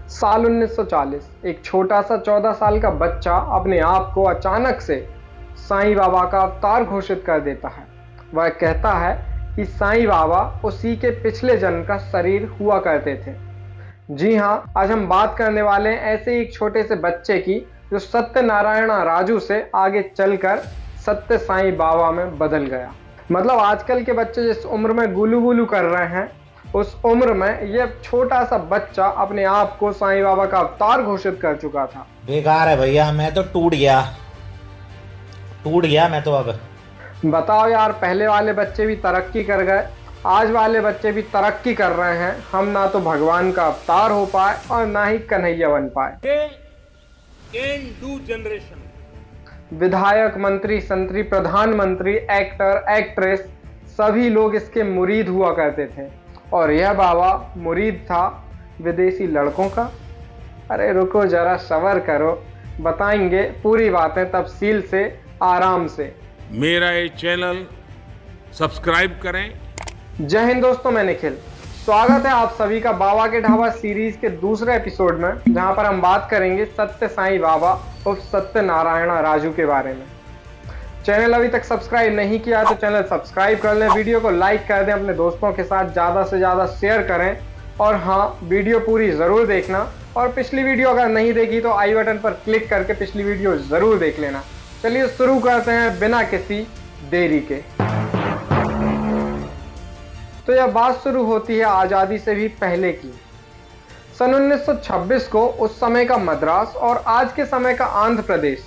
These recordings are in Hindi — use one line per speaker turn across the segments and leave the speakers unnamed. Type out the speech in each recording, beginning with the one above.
साल 1940 एक छोटा सा 14 साल का बच्चा अपने आप को अचानक से साईं बाबा का अवतार घोषित कर देता है। वह कहता है कि साईं बाबा उसी के पिछले जन्म का शरीर हुआ करते थे। जी हाँ, आज हम बात करने वाले हैं ऐसे ही एक छोटे से बच्चे की जो सत्यनारायण राजू से आगे चलकर सत्य साईं बाबा में बदल गया। मतलब आजकल के बच्चे जिस उम्र में गुलू गुलू कर रहे हैं, उस उम्र में यह छोटा सा बच्चा अपने आप को साईं बाबा का अवतार घोषित कर चुका था।
बेकार है भैया, मैं तो टूट गया मैं तो। अब
बताओ यार, पहले वाले बच्चे भी तरक्की कर गए, आज वाले बच्चे भी तरक्की कर रहे हैं। हम ना तो भगवान का अवतार हो पाए और ना ही कन्हैया बन पाए। विधायक, मंत्री, संतरी, प्रधानमंत्री, एक्टर, एक्ट्रेस सभी लोग इसके मुरीद हुआ करते थे और यह बाबा मुरीद था विदेशी लड़कों का। अरे रुको जरा, सब्र करो, बताएंगे पूरी बातें तफसील से, आराम से।
मेरा ये चैनल सब्सक्राइब करें।
जय हिंद दोस्तों, मैं निखिल। स्वागत है आप सभी का बाबा के ढाबा सीरीज के दूसरे एपिसोड में, जहां पर हम बात करेंगे सत्य साईं बाबा उर्फ सत्यनारायण राजू के बारे में। चैनल अभी तक सब्सक्राइब नहीं किया तो चैनल सब्सक्राइब कर लें, वीडियो को लाइक कर दें, अपने दोस्तों के साथ ज़्यादा से ज़्यादा शेयर करें और हाँ, वीडियो पूरी ज़रूर देखना। और पिछली वीडियो अगर नहीं देखी तो आई बटन पर क्लिक करके पिछली वीडियो ज़रूर देख लेना। चलिए शुरू करते हैं बिना किसी देरी के। तो यह बात शुरू होती है आज़ादी से भी पहले की। सन 1926 को उस समय का मद्रास और आज के समय का आंध्र प्रदेश,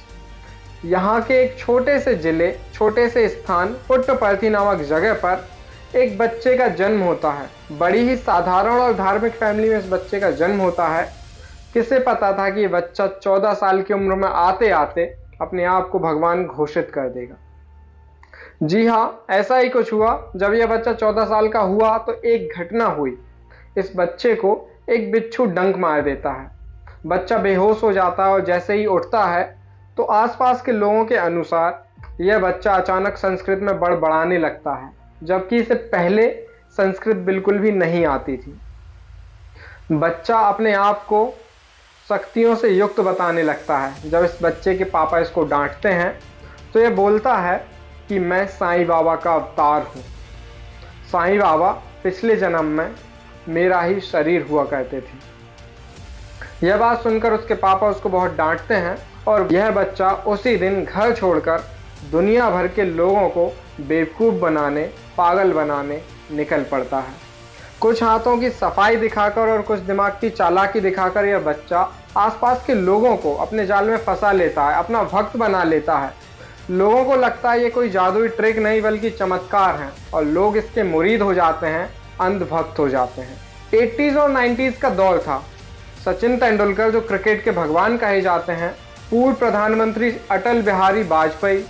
यहाँ के एक छोटे से जिले, छोटे से स्थान पुट्टपर्थी नामक जगह पर एक बच्चे का जन्म होता है। बड़ी ही साधारण और धार्मिक फैमिली में इस बच्चे का जन्म होता है। किसे पता था कि ये बच्चा 14 साल की उम्र में आते आते अपने आप को भगवान घोषित कर देगा। जी हाँ, ऐसा ही कुछ हुआ। जब यह बच्चा 14 साल का हुआ तो एक घटना हुई। इस बच्चे को एक बिच्छू डंक मार देता है। बच्चा बेहोश हो जाता है और जैसे ही उठता है तो आसपास के लोगों के अनुसार यह बच्चा अचानक संस्कृत में बड़बड़ाने लगता है, जबकि इसे पहले संस्कृत बिल्कुल भी नहीं आती थी। बच्चा अपने आप को शक्तियों से युक्त बताने लगता है। जब इस बच्चे के पापा इसको डांटते हैं तो यह बोलता है कि मैं साईं बाबा का अवतार हूँ। साईं बाबा पिछले जन्म में मेरा ही शरीर हुआ करते थे। यह बात सुनकर उसके पापा उसको बहुत डांटते हैं और यह बच्चा उसी दिन घर छोड़कर दुनिया भर के लोगों को बेवकूफ़ बनाने, पागल बनाने निकल पड़ता है। कुछ हाथों की सफाई दिखाकर और कुछ दिमाग की चालाकी दिखाकर यह बच्चा आसपास के लोगों को अपने जाल में फंसा लेता है, अपना भक्त बना लेता है। लोगों को लगता है ये कोई जादुई ट्रिक नहीं बल्कि चमत्कार है और लोग इसके मुरीद हो जाते हैं, अंधभक्त हो जाते हैं। 80s और 90s का दौर था। सचिन तेंदुलकर, जो क्रिकेट के भगवान कहे जाते हैं, पूर्व प्रधानमंत्री अटल बिहारी वाजपेयी,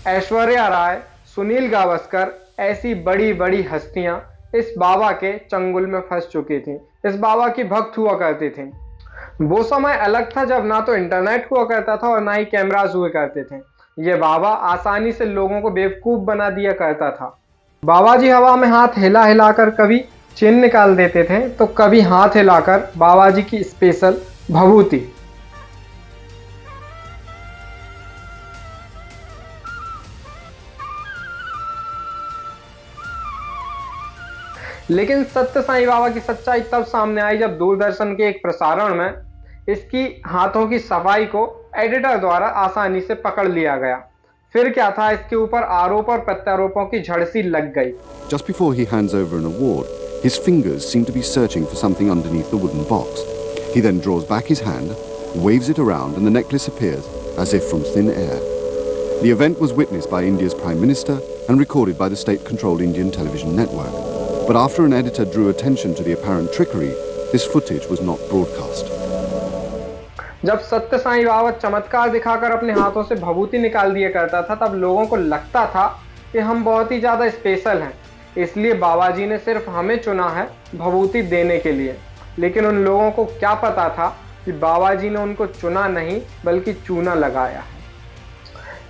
ऐश्वर्या राय, सुनील गावस्कर, ऐसी बड़ी बड़ी हस्तियां इस बाबा के चंगुल में फंस चुकी थी, इस बाबा की भक्त हुआ करते थे। वो समय अलग था जब ना तो इंटरनेट हुआ करता था और ना ही कैमरास हुए करते थे। ये बाबा आसानी से लोगों को बेवकूफ़ बना दिया करता था। बाबा जी हवा में हाथ हिला हिलाकर कभी चिन्ह निकाल देते थे तो कभी हाथ हिलाकर बाबा जी की स्पेशल भभूति। लेकिन सत्य साईं बाबा की सच्चाई तब सामने आई जब दूरदर्शन के एक प्रसारण में इसकी हाथों की सफाई को एडिटर द्वारा आसानी से पकड़ लिया गया। फिर क्या था, इसके ऊपर आरोप और प्रत्यारोपों की झड़ सी लग गई।
Just before he hands over an award, his fingers seem to be searching for something underneath the wooden box. He then draws back his hand, waves it around, and the necklace appears as if from thin air. The event was witnessed by India's Prime Minister and recorded by the state-controlled Indian television network. But after an editor drew attention to the apparent trickery, this footage was not broadcast.
जब सत्य साईं बाबा चमत्कार दिखाकर अपने हाथों से भभूति निकाल दिया करता था, तब लोगों को लगता था कि हम बहुत ही ज़्यादा स्पेशल हैं, इसलिए बाबा जी ने सिर्फ हमें चुना है भभूति देने के लिए। लेकिन उन लोगों को क्या पता था कि बाबा जी ने उनको चुना नहीं बल्कि चूना लगाया है।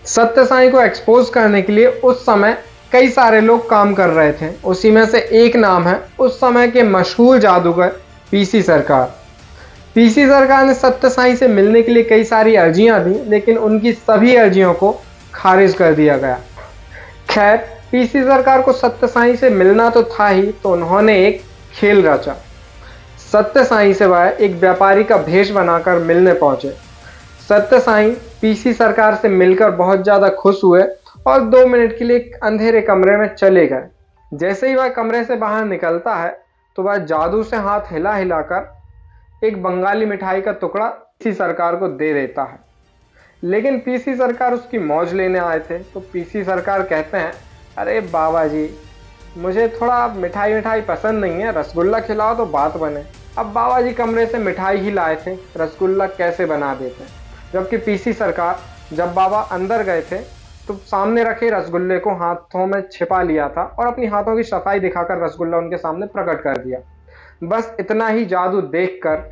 सत्य साईं को एक्सपोज करने के लिए उस समय कई सारे लोग काम कर रहे थे। उसी में से एक नाम है उस समय के मशहूर जादूगर पीसी सरकार। पीसी सरकार ने सत्य साईं से मिलने के लिए कई सारी अर्जियां दी, लेकिन उनकी सभी अर्जियों को खारिज कर दिया गया। खैर, पीसी सरकार को सत्य साईं से मिलना तो था ही, तो उन्होंने एक खेल रचा। सत्य साईं से वह एक व्यापारी का भेष बनाकर मिलने पहुंचे। सत्य साईं पीसी सरकार से मिलकर बहुत ज़्यादा खुश हुए और 2 मिनट के लिए एक अंधेरे कमरे में चले गए। जैसे ही वह कमरे से बाहर निकलता है तो वह जादू से हाथ हिला हिलाकर एक बंगाली मिठाई का टुकड़ा पीसी सरकार को दे देता है। लेकिन पीसी सरकार उसकी मौज लेने आए थे, तो पीसी सरकार कहते हैं, अरे बाबा जी, मुझे थोड़ा मिठाई पसंद नहीं है, रसगुल्ला खिलाओ तो बात बने। अब बाबा जी कमरे से मिठाई ही लाए थे, रसगुल्ला कैसे बना देते। जबकि पीसी सरकार जब बाबा अंदर गए थे तो सामने रखे रसगुल्ले को हाथों में छिपा लिया था और अपनी हाथों की सफाई दिखाकर रसगुल्ला उनके सामने प्रकट कर दिया। बस इतना ही जादू देखकर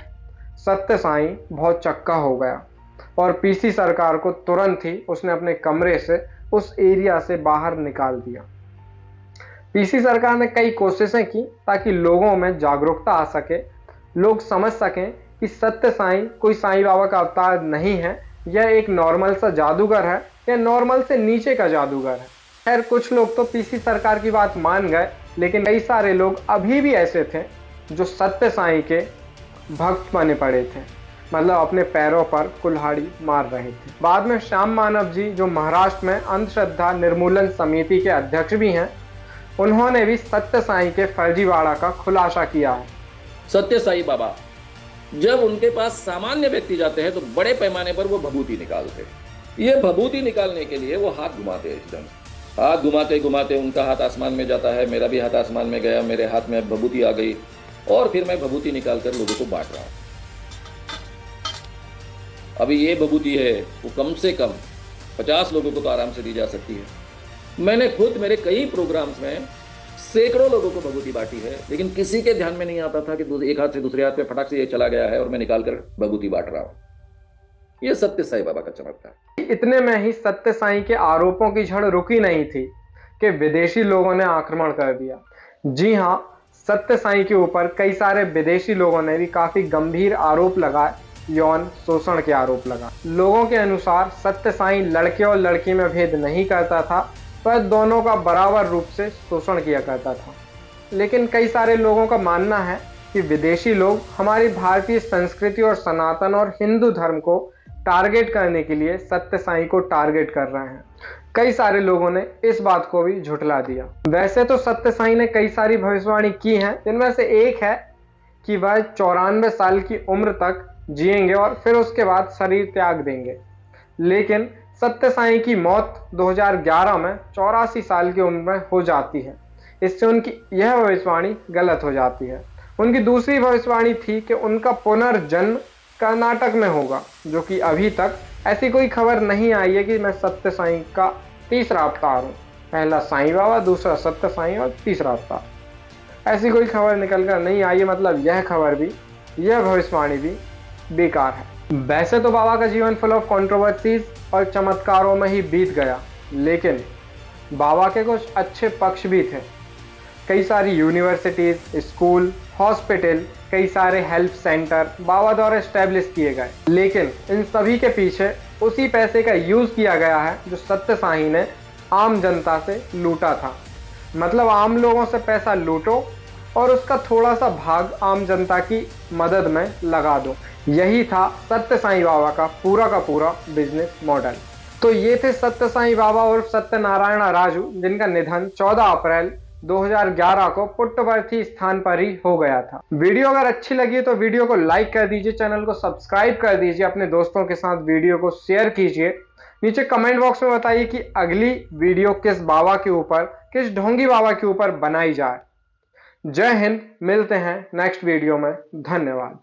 सत्य साईं बहुत चक्का हो गया और पीसी सरकार को तुरंत ही उसने अपने कमरे से उस एरिया से बाहर निकाल दिया। पीसी सरकार ने कई कोशिशें की ताकि लोगों में जागरूकता आ सके, लोग समझ सकें कि सत्य साईं कोई साईं बाबा का अवतार नहीं है, यह एक नॉर्मल सा जादूगर है या नॉर्मल से नीचे का जादूगर है। खैर, कुछ लोग तो पीसी सरकार की बात मान गए, लेकिन कई सारे लोग अभी भी ऐसे थे जो सत्य साईं के भक्त बने पड़े थे, मतलब अपने पैरों पर कुल्हाड़ी मार रहे थे। बाद में श्याम मानव जी, जो महाराष्ट्र में अंधश्रद्धा निर्मूलन समिति के अध्यक्ष भी हैं, उन्होंने भी सत्य साईं के फर्जीवाड़ा का खुलासा किया है।
सत्य साईं बाबा जब उनके पास सामान्य व्यक्ति जाते हैं तो बड़े पैमाने पर वो भभूति निकालते हैं। ये भभूति निकालने के लिए वो हाथ घुमाते हैं, एकदम हाथ घुमाते घुमाते उनका हाथ आसमान में जाता है, मेरा भी हाथ आसमान में गया, मेरे हाथ में भभूति आ गई और फिर मैं भभूति निकालकर लोगों को बांट रहा हूँ। अभी ये भभूति है वो कम से कम 50 लोगों को तो आराम से दी जा सकती है। मैंने खुद मेरे कई प्रोग्राम्स में सैकड़ों लोगों को भभूति बांटी है, लेकिन किसी के ध्यान में नहीं आता था कि एक हाथ से दूसरे हाथ पे फटाक से ये चला गया है और मैं निकालकर भभूति बांट रहा हूँ। ये सत्य साईं बाबा का चमत्कार।
इतने में ही सत्य साईं के आरोपों की झड़ रुकी नहीं थी कि विदेशी लोगों ने आक्रमण कर दिया। जी हाँ, सत्य साईं के ऊपर कई सारे विदेशी लोगों ने भी काफी गंभीर आरोप लगाए, यौन शोषण के आरोप लगाए। लोगों के अनुसार सत्य साईं लड़के और लड़की में भेद नहीं करता था, पर दोनों का बराबर रूप से शोषण किया करता था। लेकिन कई सारे लोगों का मानना है कि विदेशी लोग हमारी भारतीय संस्कृति और सनातन और हिंदू धर्म को टारगेट करने के लिए सत्य साईं को टारगेट कर रहे हैं। कई सारे लोगों ने इस बात को भी झुठला दिया। वैसे तो सत्य साईं ने कई सारी भविष्यवाणी की हैं, जिनमें से एक है कि वह 94 साल की उम्र तक जिएंगे और फिर उसके बाद शरीर त्याग देंगे। लेकिन सत्य साईं की मौत 2011 में 84 साल की उम्र में हो जाती है। इससे उनकी यह भविष्यवाणी गलत हो जाती है। उनकी दूसरी भविष्यवाणी थी कि उनका पुनर्जन्म कर्नाटक में होगा, जो कि अभी तक ऐसी कोई खबर नहीं आई है कि मैं सत्य साईं का तीसरा अवतार हूँ। पहला साईं बाबा, दूसरा सत्य साईं और तीसरा अवतार। ऐसी कोई खबर निकल कर नहीं आई है, मतलब यह खबर भी, यह भविष्यवाणी भी बेकार है। वैसे तो बाबा का जीवन फुल ऑफ कंट्रोवर्सीज और चमत्कारों में ही बीत गया, लेकिन बाबा के कुछ अच्छे पक्ष भी थे। कई सारी यूनिवर्सिटीज़, स्कूल, हॉस्पिटल, कई सारे हेल्थ सेंटर बाबा द्वारा इस्टेब्लिश किए गए, लेकिन इन सभी के पीछे उसी पैसे का यूज़ किया गया है जो सत्य साईं ने आम जनता से लूटा था। मतलब आम लोगों से पैसा लूटो और उसका थोड़ा सा भाग आम जनता की मदद में लगा दो। यही था सत्य साईं बाबा का पूरा बिजनेस मॉडल। तो ये थे सत्य साईं बाबा और सत्यनारायण राजू, जिनका निधन 14 अप्रैल 2011 को पुट्टपर्थी स्थान पर ही हो गया था। वीडियो अगर अच्छी लगी तो वीडियो को लाइक कर दीजिए, चैनल को सब्सक्राइब कर दीजिए, अपने दोस्तों के साथ वीडियो को शेयर कीजिए। नीचे कमेंट बॉक्स में बताइए कि अगली वीडियो किस बाबा के ऊपर, किस ढोंगी बाबा के ऊपर बनाई जाए। जय हिंद, मिलते हैं नेक्स्ट वीडियो में। धन्यवाद।